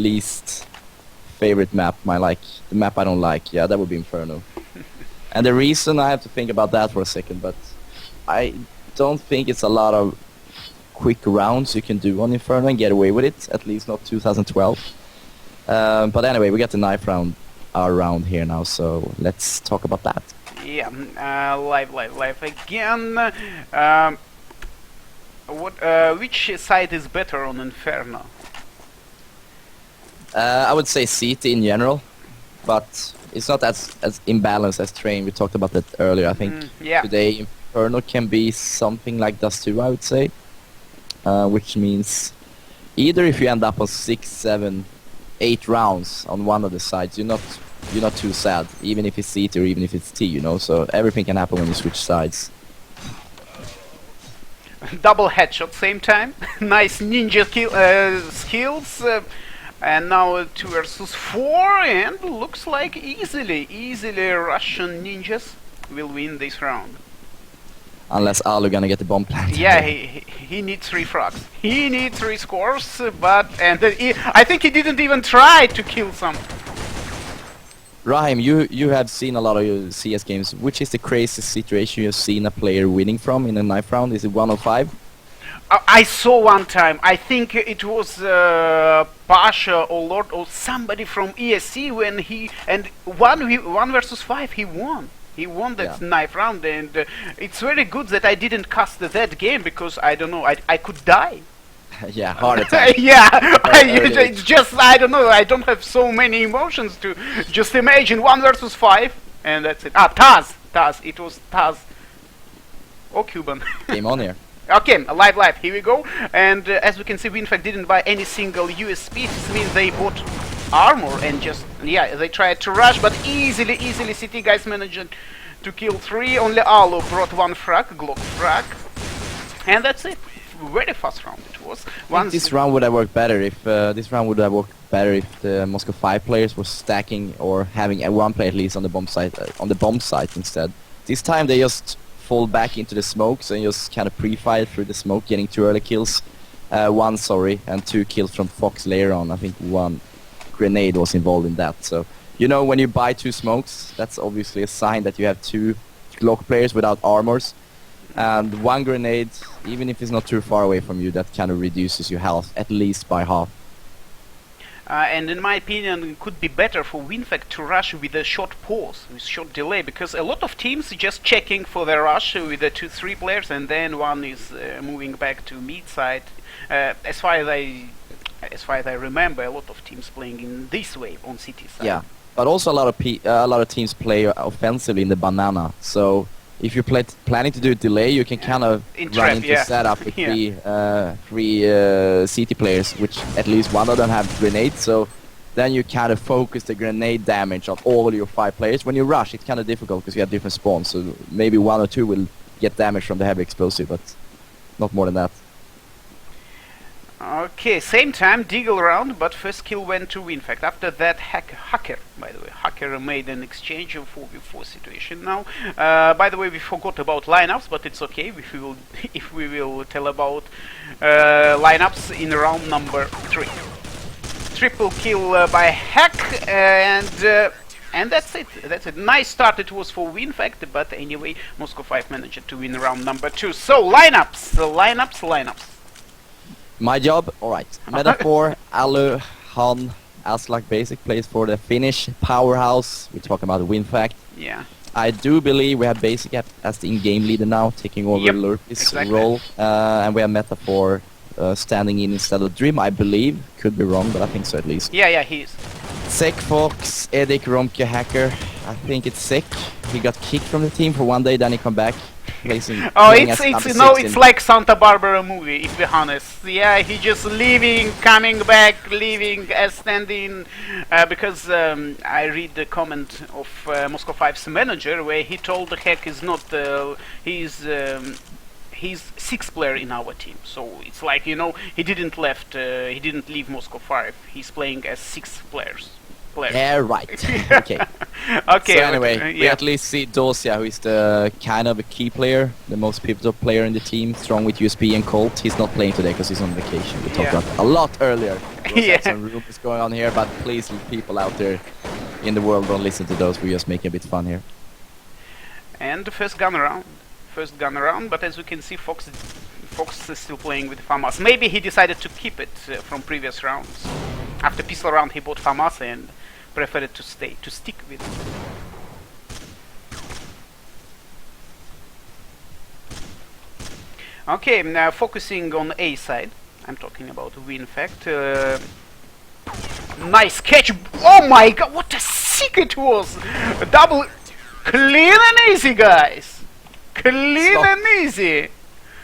least favorite map, the map I don't like, yeah, that would be Inferno. And the reason, I have to think about that for a second, but I don't think it's a lot of quick rounds you can do on Inferno and get away with it, at least not 2012. But anyway, we got the knife round, our round here now, so let's talk about that. Yeah, live again. Which side is better on Inferno? I would say CT in general, but it's not as imbalanced as Train. We talked about that earlier. I think yeah. Today Inferno can be something like Dust 2, I would say, which means either if you end up on 6, 7, 8 rounds on one of the sides, you're not too sad, even if it's CT or even if it's T, you know. So everything can happen when you switch sides. Double headshot same time. Nice ninja skills. And now 2 versus 4, and looks like easily Russian ninjas will win this round. Unless Alu gonna get the bomb planted. Yeah, he needs 3 frags. He needs 3 scores, but I think he didn't even try to kill some. Rahim, you have seen a lot of CS games. Which is the craziest situation you've seen a player winning from in a knife round? Is it 1 or 5? I saw one time, I think it was Pasha or Lord or somebody from ESC when one versus 5 he won. He won that knife round, and it's very good that I didn't cast that game because I don't know, I could die. Yeah, heart attack. Yeah, it's just, I don't know, I don't have so many emotions to just imagine 1 versus 5, and that's it. Taz, it was Taz. Or Cuban. Game on here. Okay, live, here we go. And as we can see, WinFakt didn't buy any single USP. This means they bought armor and just, they tried to rush, but easily CT guys managed to kill 3. Only Alu brought 1 frag, Glock frag. And that's it. Very fast round it was. This round would have worked better if the Moscow 5 players were stacking or having one player at least on the bomb site instead. This time they just fall back into the smokes and just kind of pre-fire through the smoke, getting 2 early kills. 1, and 2 kills from Fox later on. I think 1 grenade was involved in that. So, you know, when you buy 2 smokes, that's obviously a sign that you have 2 Glock players without armors. And 1 grenade, even if it's not too far away from you, that kind of reduces your health at least by half. And in my opinion, it could be better for WinFakt to rush with a short pause, with short delay, because a lot of teams just checking for the rush with the 2-3 players, and then one is moving back to mid side. As far as I remember, a lot of teams playing in this way on CT side. Yeah, but also a lot of teams play offensively in the banana. So if you're planning to do a delay, you can kind of run into setup with 3 CT players, which at least one of them have grenades. So then you kind of focus the grenade damage on all your 5 players. When you rush, it's kind of difficult because you have different spawns. So maybe 1 or 2 will get damage from the heavy explosive, but not more than that. Okay, same time, Deagle round, but first kill went to WinFakt. After that, Hacker, by the way, Hacker made an exchange of 4v4 situation now. By the way, we forgot about lineups, but it's okay if we will tell about lineups in round number 3. Triple kill by Hack, and that's it. Nice start it was for WinFakt, but anyway, Moscow 5 managed to win round number 2. So lineups. My job, alright. Metaphor, Alu, Han, Aslak Basic plays for the Finnish powerhouse. We're talking about WinFakt. Yeah. I do believe we have Basic as the in-game leader now, taking over Lurpy's role. And we have Metaphor standing in instead of Dream, I believe. Could be wrong, but I think so at least. Yeah, he is. Sek Fox, Edik, Romke, Hacker. I think it's Sek. He got kicked from the team for 1 day, then he come back. It's like Santa Barbara movie, if we're honest. Yeah, he just leaving, coming back, leaving, standing. Because I read the comment of Moscow 5's manager where he told the Hack is not he's 6th player in our team. So it's like, you know, he didn't leave Moscow 5. He's playing as 6 players. players. Yeah, right. Okay. Okay. So anyway, but, we at least see Dosia, who is the kind of a key player, the most pivotal player in the team, strong with USB and Colt. He's not playing today because he's on vacation. We talked Yeah. about a lot earlier. We also Yeah. have some rumors going on here, but please, people out there in the world, don't listen to those. We're just making a bit fun here. And the first gun around, but as we can see, Fox is still playing with FAMAS. Maybe he decided to keep it from previous rounds. After pistol round, he bought FAMAS and preferred to stick with it. Okay, now focusing on A side. I'm talking about WinFakt. Nice catch! Oh my god, what a sick it was! A double, clean and easy, guys. Clean and easy.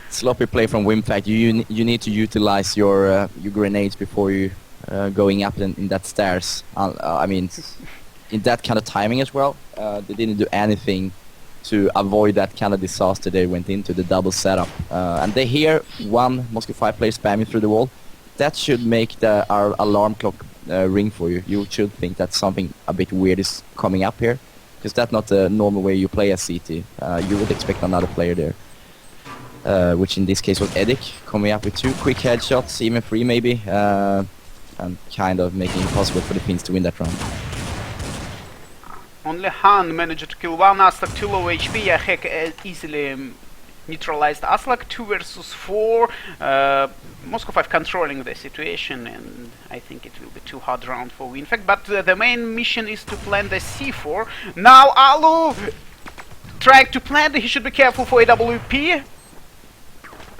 Sloppy play from WinFakt. You need to utilize your grenades before you going up in that stairs. I mean, in that kind of timing as well. They didn't do anything to avoid that kind of disaster they went into, the double setup. And they hear one Moscow 5 player spamming through the wall. That should make our alarm clock ring for you. You should think that something a bit weird is coming up here, because that's not the normal way you play a CT. You would expect another player there, which in this case was Edic, coming up with 2 quick headshots, even 3 maybe, and kind of making it possible for the Finns to win that round. Only Han managed to kill one Aslak, 2 low HP. Heck easily neutralized Aslak, 2 versus 4. Moscow 5 controlling the situation, and I think it will be too hard round for WinFakt. But the main mission is to plant the C4. Now Alu trying to plant. He should be careful for AWP.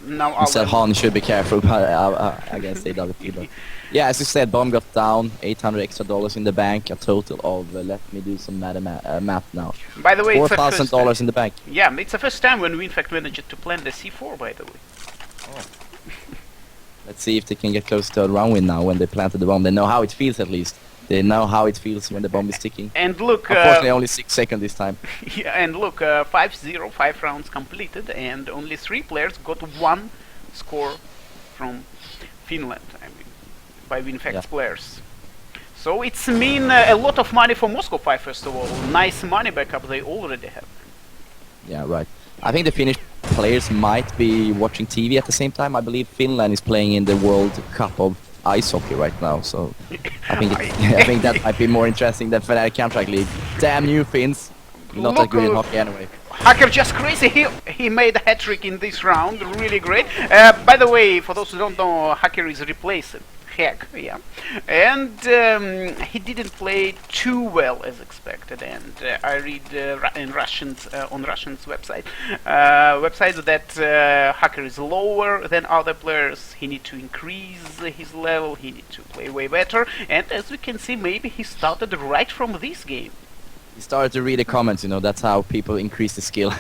Now Instead, Han should be careful against AWP. But yeah, as you said, bomb got down, $800 extra in the bank, a total of, let me do some math now. By the way, $4,000 in the bank. Yeah, it's the first time when WinFakt managed to plant the C4, by the way. Oh. Let's see if they can get close to a round win now when they planted the bomb. They know how it feels at least. They know how it feels when the bomb is ticking. And look... Unfortunately, only 6 seconds this time. Yeah, and look, 5-0, 5 rounds completed, and only 3 players got 1 score from Finland, I mean, by WinFakt's players. So it's mean a lot of money for Moscow 5, first of all. Nice money backup they already have. Yeah, right. I think the Finnish players might be watching TV at the same time. I believe Finland is playing in the World Cup of ice hockey right now, so I think I think that might be more interesting than Fnatic Counter-Strike League. Damn you Finns! You're not that good in hockey anyway. Hacker just crazy. He made a hat-trick in this round, really great. By the way, for those who don't know, Hacker is replaced Hack, yeah, and he didn't play too well as expected. And I read in Russians on Russians website that Hacker is lower than other players. He need to increase his level. He need to play way better. And as we can see, maybe he started right from this game. You started to read the comments, you know, that's how people increase the skill.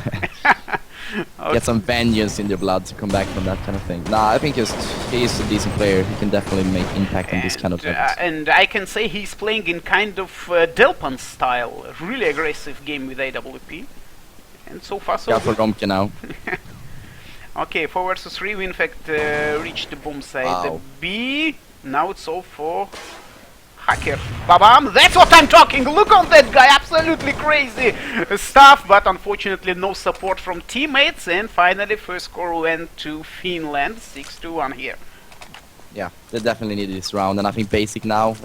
Okay. Get some vengeance in their blood to come back from that kind of thing. Nah, I think he's a decent player. He can definitely make impact on this kind of things. And I can say he's playing in kind of Delpan style, a really aggressive game with AWP. And so far so Go for Romke now. Okay, 4 versus 3, WinFakt reached the bomb side. Wow. B, now it's all for Hacker. Babam, that's what I'm talking! Look on that guy, absolutely crazy stuff, but unfortunately no support from teammates, and finally first score went to Finland, 6-1 here. Yeah, they definitely need this round, and I think Basic now,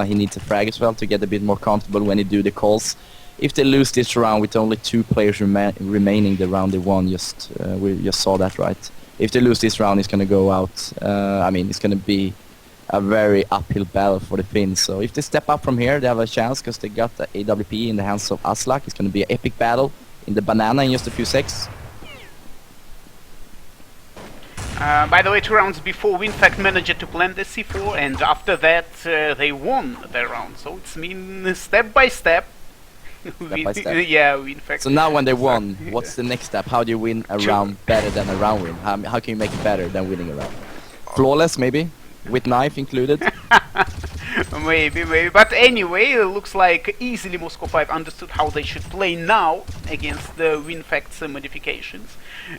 he needs a frag as well to get a bit more comfortable when he do the calls. If they lose this round with only 2 players remaining the round they won, we just saw that, right? If they lose this round, it's gonna go out. I mean, it's gonna be a very uphill battle for the Finns. So if they step up from here, they have a chance because they got the AWP in the hands of Aslak. It's going to be an epic battle in the banana in just a few seconds. By the way, 2 rounds before, WinFakt managed to plant the C4, and after that they won the round. So it's mean step by step. Step by step. Yeah, WinFakt. So now when they won, what's the next step? How do you win a round better than a round win? How can you make it better than winning a round? Flawless, maybe? With knife included? Maybe. But anyway, it looks like easily Moscow 5 understood how they should play now against the WinFakt's modifications,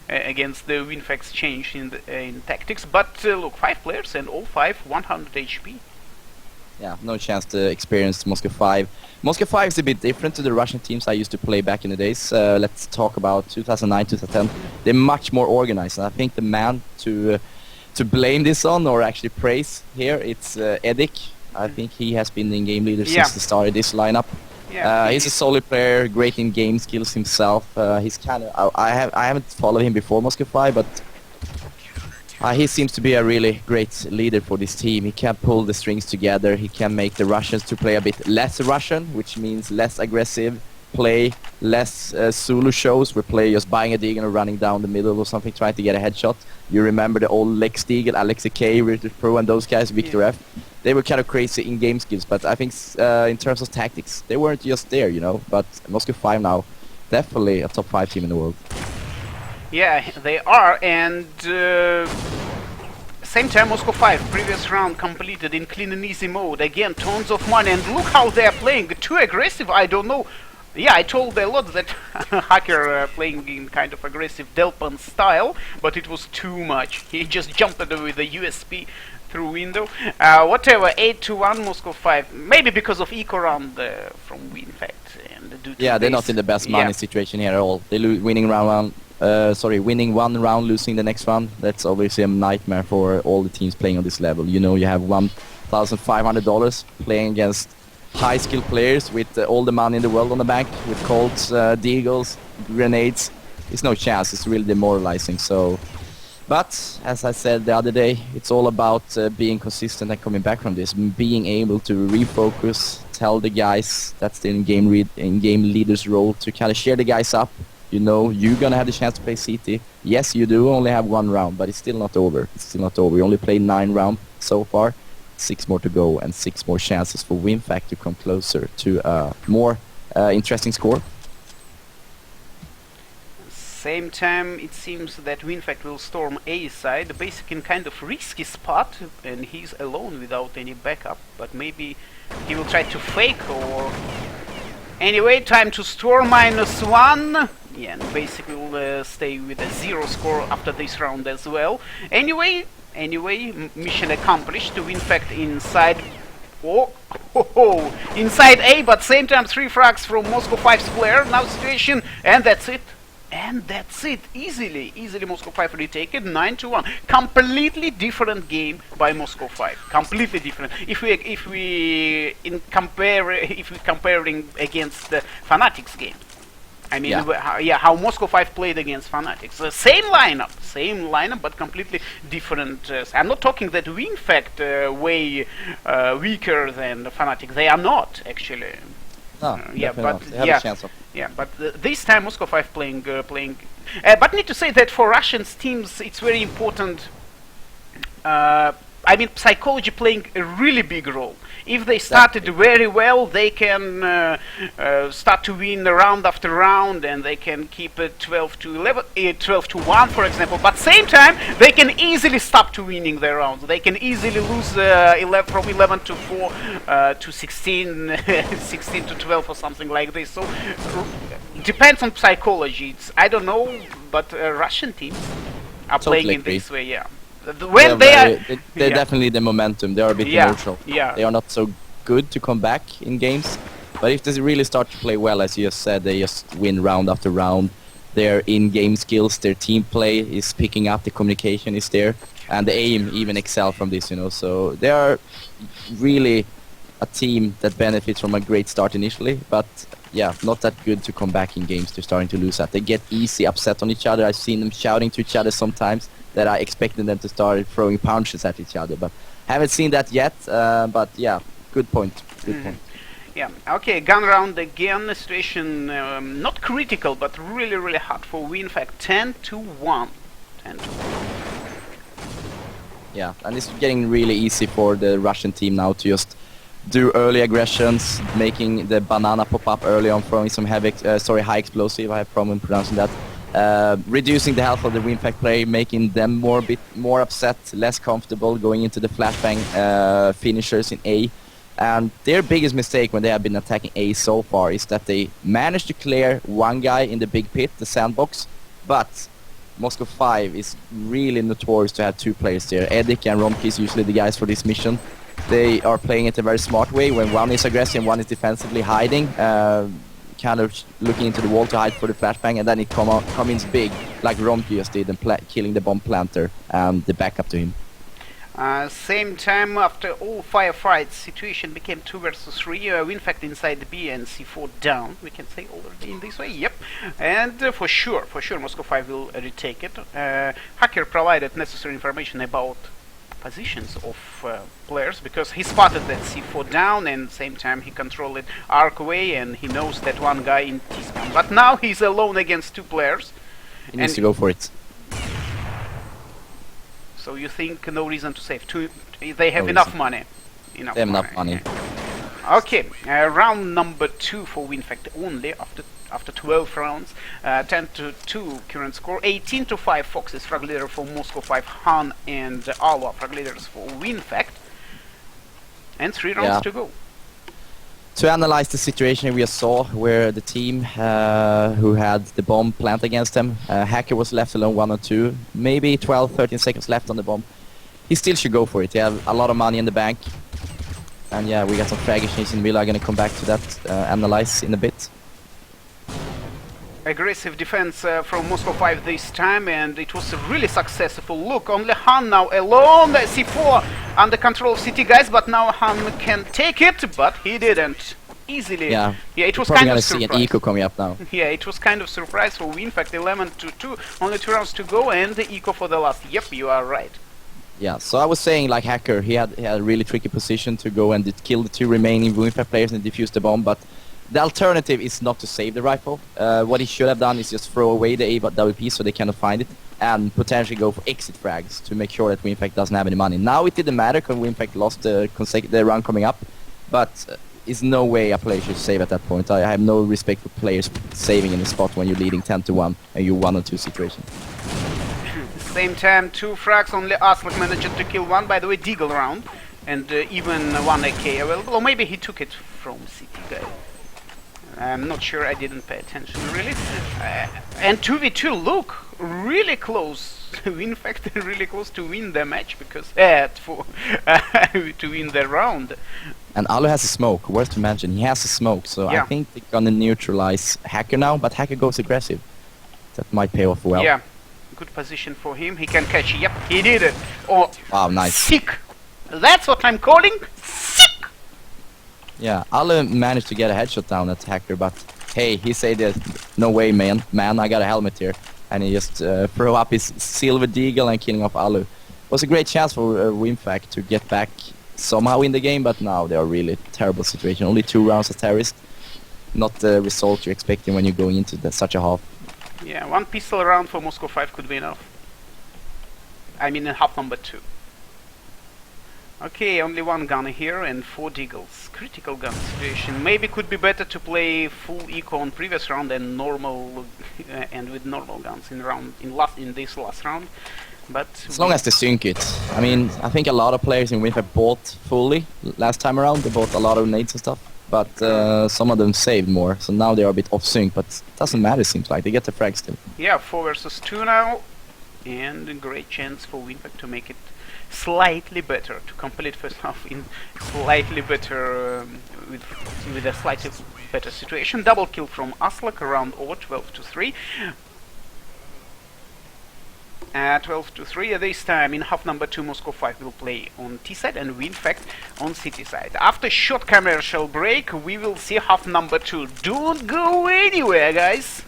against the WinFakt's change in tactics. But look, 5 players and all 5 100 HP. Yeah, no chance to experience Moscow 5. Moscow 5 is a bit different to the Russian teams I used to play back in the days. Let's talk about 2009, 2010. They're much more organized, and I think the man to blame this on, or actually praise here, it's Edik. I think he has been the game leader since the start of this lineup. Yeah, he's a solid player, great in game skills himself. He's kind of I haven't followed him before Moscow 5, but he seems to be a really great leader for this team. He can pull the strings together. He can make the Russians to play a bit less Russian, which means less aggressive play, less Zulu shows where play just buying a deagle and running down the middle or something, trying to get a headshot. You remember the old Lex Deagle, Alex K, Virtus Pro, and those guys, Victor F. They were kind of crazy in game skills, but I think in terms of tactics, they weren't just there, you know. But Moscow 5 now, definitely a top 5 team in the world. Yeah, they are, and same time Moscow 5, previous round completed in clean and easy mode. Again, tons of money, and look how they are playing. Too aggressive, I don't know. Yeah, I told a lot that Hacker playing in kind of aggressive Delpan style, but it was too much. He just jumped with the USP through window. Whatever, 8-1 Moscow 5, maybe because of eco round from WinFakt. And due to they're not in the best money situation here at all. They winning winning one round, losing the next one. That's obviously a nightmare for all the teams playing on this level. You know, you have $1,500 playing against high-skilled players with all the money in the world on the bank, with Colts, Deagles, grenades. It's no chance. It's really demoralizing. So, but as I said the other day, it's all about being consistent and coming back from this, being able to refocus, tell the guys that's the in-game leader's role to kind of cheer the guys up. You know, you're gonna have the chance to play CT. Yes, you do only have one round, but it's still not over. It's still not over. We only played 9 rounds so far. 6 more to go, and 6 more chances for WinFakt to come closer to a more interesting score. Same time, it seems that WinFakt will storm A side, basically in kind of risky spot, and he's alone without any backup. But maybe he will try to fake, or anyway, time to storm -1. Yeah, and basically will stay with a 0 score after this round as well. Anyway, mission accomplished. To WinFakt inside. Inside A, but same time 3 frags from Moscow 5's player. Now situation, and that's it. And that's it. Easily Moscow 5 retake it. 9-1. Completely different game by Moscow 5. Completely different. If we comparing against the Fanatics game. I mean, how Moscow 5 played against Fanatics. Same lineup, but completely different. I'm not talking that WinFakt way weaker than the Fanatics. They are not, actually. No, but they have a chance of. Yeah, but this time Moscow 5 playing. But need to say that for Russian teams, it's very important. I mean, psychology playing a really big role. If they started very well, they can start to win round after round, and they can keep it 12-1, for example. But same time, they can easily stop to winning their rounds. They can easily lose from 11-4 to 16, 16-12 or something like this. So it depends on psychology. I don't know, but Russian teams are playing in this way. Yeah. When they're definitely the momentum. They are a bit neutral. Yeah. They are not so good to come back in games. But if they really start to play well, as you just said, they just win round after round. Their in-game skills, their team play is picking up. The communication is there, and the aim even excel from this. You know, so they are really a team that benefits from a great start initially, but yeah, not that good to come back in games. They're starting to lose that. They get easy upset on each other. I've seen them shouting to each other sometimes, that I expected them to start throwing punches at each other, but haven't seen that yet. But yeah, good point. Good point. Yeah. Okay. Gun round again. The situation not critical, but really hard for WinFakt. 10-1. 10-1. Yeah, and it's getting really easy for the Russian team now to just do early aggressions, making the banana pop up early on, throwing some high explosive. I have problem pronouncing that. Reducing the health of the WinFakt play, making them a bit more upset, less comfortable, going into the flashbang finishers in A. And their biggest mistake when they have been attacking A so far is that they managed to clear one guy in the big pit, the sandbox, but Moscow 5 is really notorious to have 2 players there. Edik and Romki is usually the guys for this mission. they are playing it a very smart way. When one is aggressive and one is defensively hiding, kind of looking into the wall to hide for the flashbang, and then it comes big, like Romke just did, and killing the bomb planter and the backup to him. Same time, after all firefights, situation became 2 versus 3. WinFakt inside B and C4 down. We can say already in this way. Yep. And for sure, Moscow 5 will retake it. Hacker provided necessary information about positions of players, because he spotted that C4 down, and same time he controlled it arc away, and he knows that one guy in T-spawn. But now he's alone against 2 players. He needs to go for it. So you think no reason to save? They have enough money. They have enough money. Okay, round number 2 for WinFakt only after 12 rounds. 10-2 current score. 18-5 Foxes frag leader for Moscow 5, Han and Alva frag leaders for WinFakt. And 3 rounds to go. To analyze the situation we saw, where the team who had the bomb plant against them, Hacker was left alone 1 or 2, maybe 12-13 seconds left on the bomb. He still should go for it. He have a lot of money in the bank. And yeah, we got some frag exchanges in the middle. I'm gonna come back to that, analyze in a bit. Aggressive defense from Moscow 5 this time, and it was a really successful. Look, only Han now alone. C4 under control of CT guys, but now Han can take it, but he didn't. Easily. Yeah, it was probably kind of gonna surprise. see an eco coming up now. Yeah, it was kind of surprise for WinFakt. 11-2, only 2 rounds to go, and the eco for the last. Yep, you are right. Yeah, so I was saying, like Hacker, he had a really tricky position to go and kill the 2 remaining WinFakt players and defuse the bomb, but the alternative is not to save the rifle. What he should have done is just throw away the AWP so they cannot find it, and potentially go for exit frags to make sure that WinFakt doesn't have any money. Now it didn't matter because WinFakt lost the run coming up, but is no way a player should save at that point. I have no respect for players saving in the spot when you're leading 10-1 and you're 1 or 2 situation. Same time, 2 frags, only Aslak managed to kill 1, by the way, Deagle round, and even 1 AK available, or maybe he took it from CT guy. I'm not sure, I didn't pay attention really. And 2v2, look, really close. WinFakt really close to win the match, because to win the round. And Alu has a smoke, worth to mention, he has a smoke, so yeah. I think they're gonna neutralize Hacker now, but Hacker goes aggressive. That might pay off well. Yeah, good position for him, he can catch, yep, he did it. Oh, wow, nice. Sick! That's what I'm calling sick! Yeah, Alu managed to get a headshot down at Hacker, but hey, he said that, no way man, I got a helmet here. And he just threw up his silver deagle and killing off Alu. Was a great chance for WinFakt to get back somehow in the game, but now they are really terrible situation. Only 2 rounds as terrorist, not the result you're expecting when you're going into such a half. Yeah, 1 pistol round for Moscow 5 could be enough. I mean in half number 2. Okay, only 1 gun here and 4 deagles. Critical gun situation. Maybe could be better to play full eco on previous round and normal and with normal guns in this last round. But as long as they sync it. I mean, I think a lot of players in WinFakt bought fully last time around. They bought a lot of nades and stuff, but some of them saved more. So now they are a bit off sync, but it doesn't matter. Seems like they get the frag still. Yeah, 4 versus 2 now, and a great chance for WinFakt to make it slightly better, to complete first half in slightly better with a slightly better situation. Double kill from Aslak around over 12-3. 12-3. This time in half number 2 Moscow 5 will play on T side and WinFakt on CT side. After short commercial break we will see half number 2. Don't go anywhere, guys.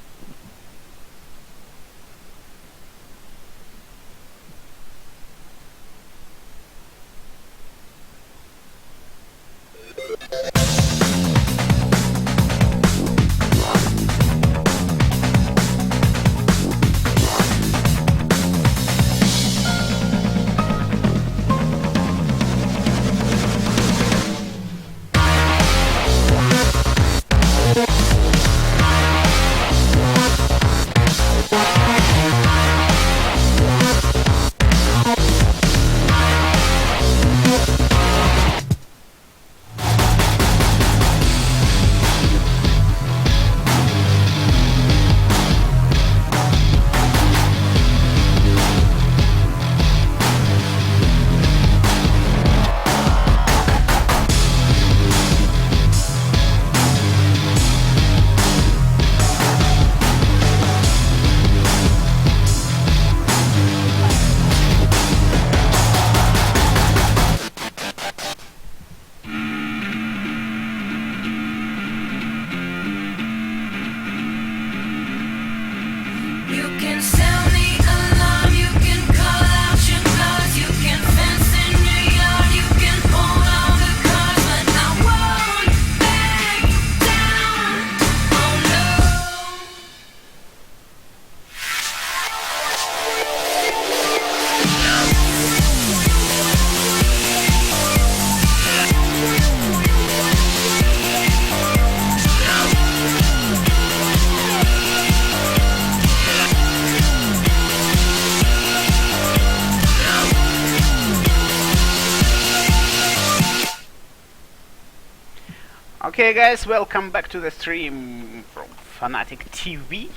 Okay, guys, welcome back to the stream from Fanatic TV.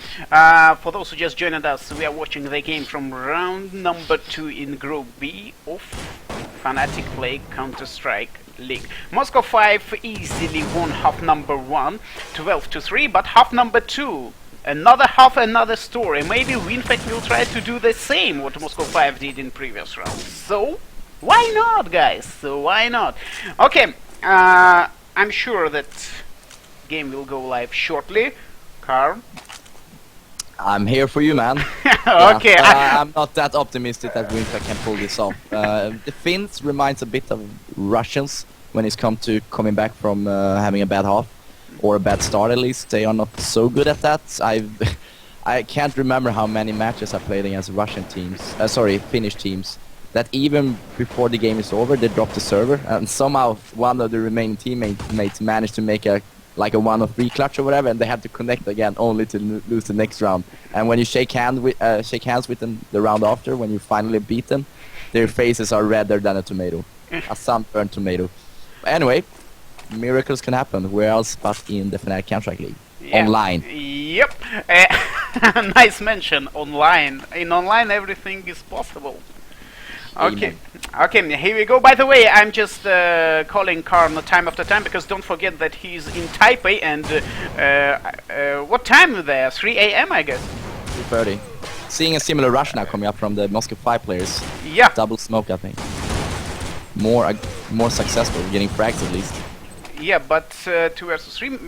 For those who just joined us, we are watching the game from round number 2 in Group B of Fanatic Play Counter-Strike League. Moscow 5 easily won half number 1, 12-3, but half number 2, another story. Maybe WinFakt will try to do the same what Moscow 5 did in previous rounds. So, why not, guys? So why not? Okay, I'm sure that game will go live shortly. Carl? I'm here for you, man. Okay. Yeah, I'm not that optimistic that WinFakt can pull this off. The Finns reminds a bit of Russians when it's come to coming back from having a bad half, or a bad start at least. They are not so good at that. I can't remember how many matches I played against Russian teams, Finnish teams, that even before the game is over, they drop the server, and somehow one of the remaining teammates managed to make a 1-3 clutch or whatever, and they had to connect again only to lose the next round. And when you shake hands with them the round after, when you finally beat them, their faces are redder than a tomato, a sunburned tomato. Anyway, miracles can happen. Where else but in the Fnatic Counter-Strike League? Yeah. Online. Yep. Nice mention. Online. In online, everything is possible. Okay, okay, here we go. By the way, I'm just calling Karn time after time because don't forget that he's in Taipei and what time there? 3 a.m. I guess. 3:30. Seeing a similar rush now coming up from the Moscow 5 players. Yeah. Double smoke, I think. More successful, getting frags at least. Yeah, but 2 versus 3,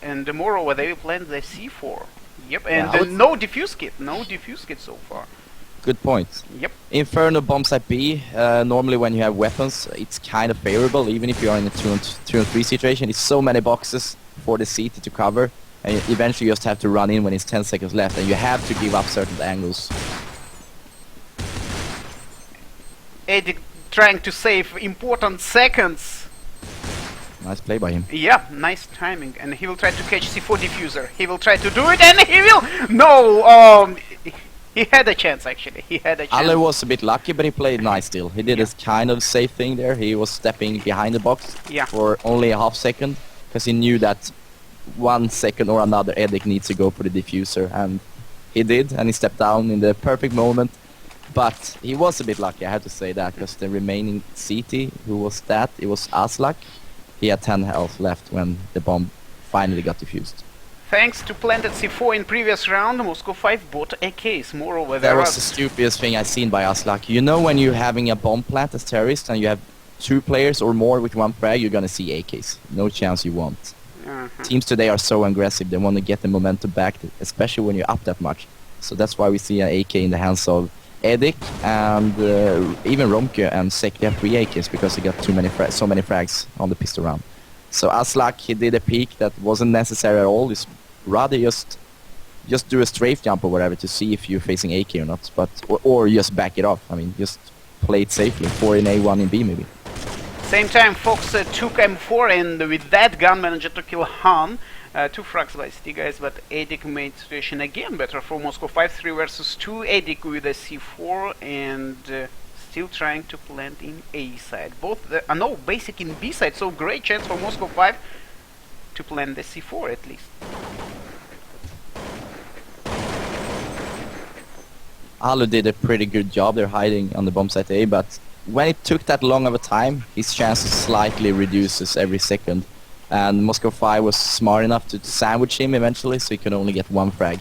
and moreover they will plan the C4. Yep, and no defuse kit so far. Good point. Yep. Inferno bombs at B. Normally when you have weapons, it's kind of favorable, even if you are in a 2-on-3 situation. It's so many boxes for the CT to cover, and you eventually just have to run in when it's 10 seconds left, and you have to give up certain angles. Eddie trying to save important seconds. Nice play by him. Yeah, nice timing, and he will try to catch C4 diffuser. He will try to do it, and he will... No! He had a chance, actually. He had a chance. Ale was a bit lucky, but he played nice still. He did his kind of safe thing there. He was stepping behind the box for only a half second, because he knew that 1 second or another Edic needs to go for the diffuser, and he did, and he stepped down in the perfect moment. But he was a bit lucky, I have to say that, because the remaining CT, who was that? It was Aslak. He had 10 health left when the bomb finally got diffused. Thanks to planted C4 in previous round, Moscow 5 bought a case. Moreover, that was the stupidest thing I've seen by Aslak. You know, when you're having a bomb plant as terrorist and you have 2 players or more with 1 frag, you're gonna see AKs. No chance you won't. Teams today are so aggressive, they want to get the momentum back, especially when you're up that much. So that's why we see an AK in the hands of Edic, and even Romke and Sek, they have 3 AKs because he got so many frags on the pistol round. So Aslak, he did a peek that wasn't necessary at all. It's rather just do a strafe jump or whatever to see if you're facing AK or not, but or just back it off. I mean, just play it safely. 4 in A, 1 in B maybe. Same time, Fox took M4 and with that gun managed to kill Han. 2 frags by City guys, but Edic made situation again better for Moscow 5. 3 versus 2. Edic with a C4 and still trying to plant in A side. No, basic in B side, so great chance for Moscow 5 to plant the C4 at least. Alu did a pretty good job there hiding on the bomb site A, but when it took that long of a time, his chances slightly reduces every second. And Moscow 5 was smart enough to sandwich him eventually, so he could only get 1 frag.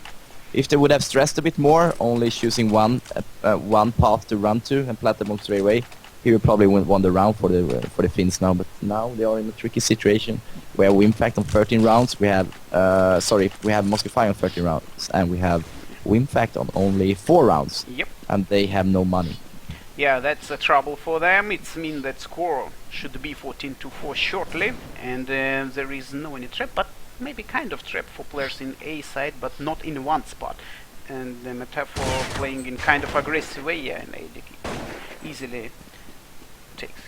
If they would have stressed a bit more, only choosing one path to run to and plant the bomb straight away, he would probably won the round for the Finns now. But now they are in a tricky situation where WinFakt on 13 rounds, we have Moscow 5 on 13 rounds, and we have WinFakt on only 4 rounds. Yep. And they have no money. Yeah, that's a trouble for them. It means that score should be 14-4 shortly, and there is no any trap, but maybe kind of trap for players in A side, but not in one spot. And the metaphor playing in kind of aggressive way, yeah, and Edic easily takes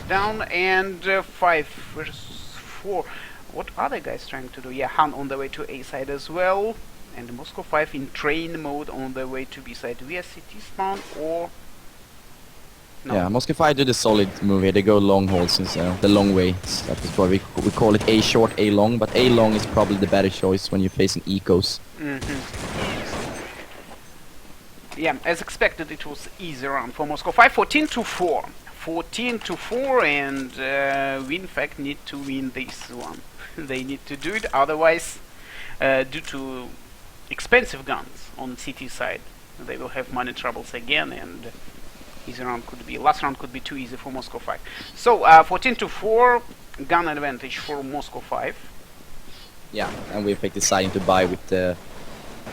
down, and 5 versus 4. What are the guys trying to do? Yeah, Han on the way to A side as well. And Moscow 5 in train mode on the way to B side via city spawn or... No. Yeah, Moscow 5 do the solid move here. They go long haul since the long way. That is why we call it A short, A long. But A long is probably the better choice when you're facing ecos. Yeah, as expected, it was easy round for Moscow 5. 14-4. 14-4, and WinFakt need to win this one. They need to do it, otherwise, due to expensive guns on CT side, they will have money troubles again, and last round could be too easy for Moscow 5. So 14-4, gun advantage for Moscow 5. Yeah, and WinFakt deciding to buy with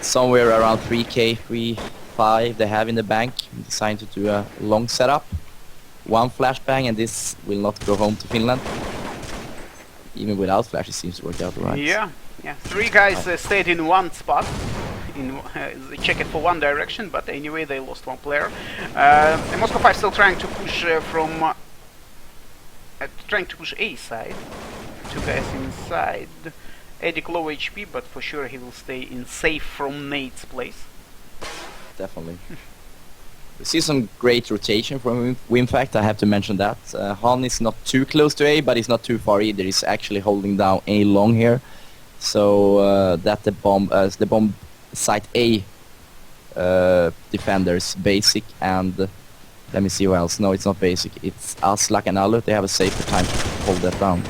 somewhere around 3k, 3.5 they have in the bank, deciding to do a long setup. One flashbang, and this will not go home to Finland. Even without flash, it seems to work out right. Yeah. Three guys stayed in one spot. They check it for one direction, but anyway, they lost one player. And Moscow 5 still trying to push trying to push A side. Two guys inside. Edic low HP, but for sure he will stay in safe from Nate's place. Definitely. We see some great rotation from WinFakt, I have to mention that. Han is not too close to A, but he's not too far either. He's actually holding down A long here. So that the bomb site A defenders basic, and let me see who else. No, it's not basic. It's Aslak and Alu. They have a safer time to hold that down.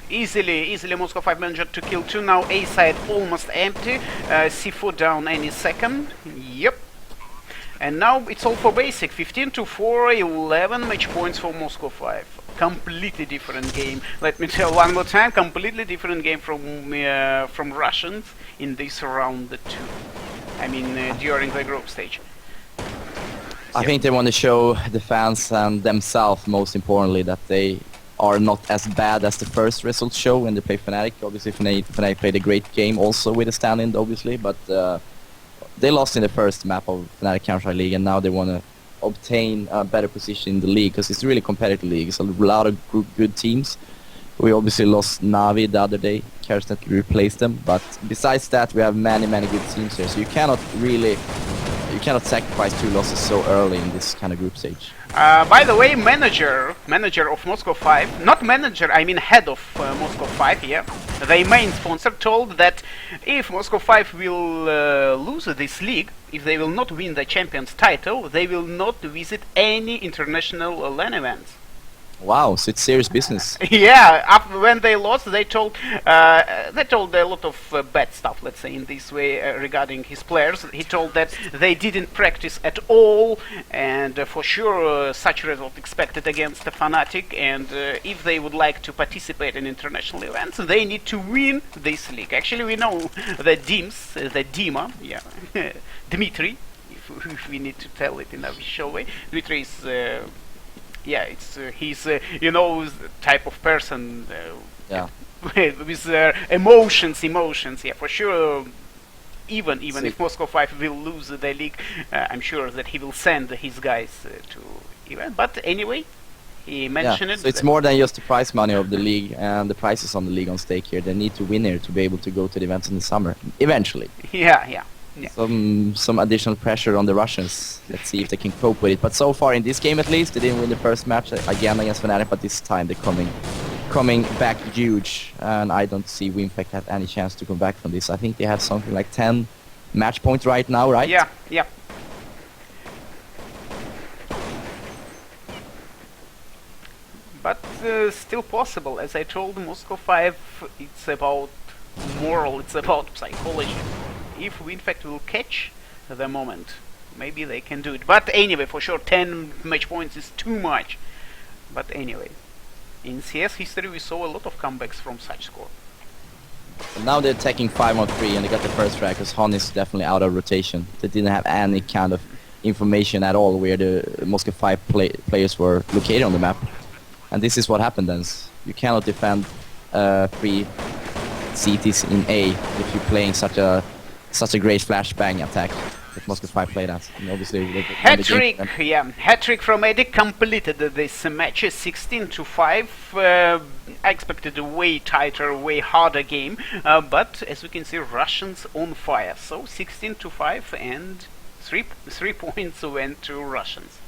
Easily Moscow 5 managed to kill two. Now A side almost empty. C4 down any second. Yep. And now it's all for basic. 15-4, 11 match points for Moscow 5. Completely different game. Let me tell one more time, completely different game from Russians in this round 2. I mean, during the group stage. I think they want to show the fans and themselves, most importantly, that they are not as bad as the first results show when they play Fnatic. Obviously, Fnatic played a great game also with a stand-in, obviously, but they lost in the first map of Fnatic Counter-Strike League, and now they want to obtain a better position in the league, because it's a really competitive league. It's a lot of good teams. We obviously lost Navi the other day. Karsten replaced them, but besides that, we have many good teams here. So you cannot sacrifice 2 losses so early in this kind of group stage. By the way, manager of Moscow 5, not manager, I mean head of Moscow 5 here, the main sponsor, told that if Moscow 5 will lose this league, if they will not win the champions title, they will not visit any international LAN events. Wow, so it's serious business. Yeah, when they lost, they told a lot of bad stuff, let's say in this way, regarding his players. He told that they didn't practice at all, and for sure such result expected against the Fnatic, and if they would like to participate in international events, they need to win this league. Actually, we know that Dima, yeah, Dmitry, if we need to tell it in a visual way, Dmitry is... yeah, he's the type of person with emotions. Yeah, for sure. Even if Moscow 5 will lose the league, I'm sure that he will send his guys to event. But anyway, he mentioned it. So it's more than just the prize money of the league and the prizes on the league on stake here. They need to win here to be able to go to the events in the summer, eventually. Yeah. Some additional pressure on the Russians. Let's see if they can cope with it. But so far in this game, at least, they didn't win the first match again against Fnatic. But this time they're coming back huge, and I don't see WinFakt have any chance to come back from this. I think they have something like 10 match points right now, right? Yeah. But still possible. As I told Moscow 5, it's about moral, it's about psychology. If WinFakt will catch the moment, maybe they can do it. But anyway, for sure, 10 match points is too much. But anyway, in CS history, we saw a lot of comebacks from such score. And now they're taking 5-on-3, and they got the first try, because Han is definitely out of rotation. They didn't have any kind of information at all where the Moscow 5 players were located on the map. And this is what happened then. You cannot defend 3 CTs in A if you're playing such a great flashbang attack that Moscow 5 played at. And obviously, hat-trick from Edic completed this match, 16-5. I expected a way tighter, way harder game, but as we can see, Russians on fire. So 16-5, and 3 points went to Russians.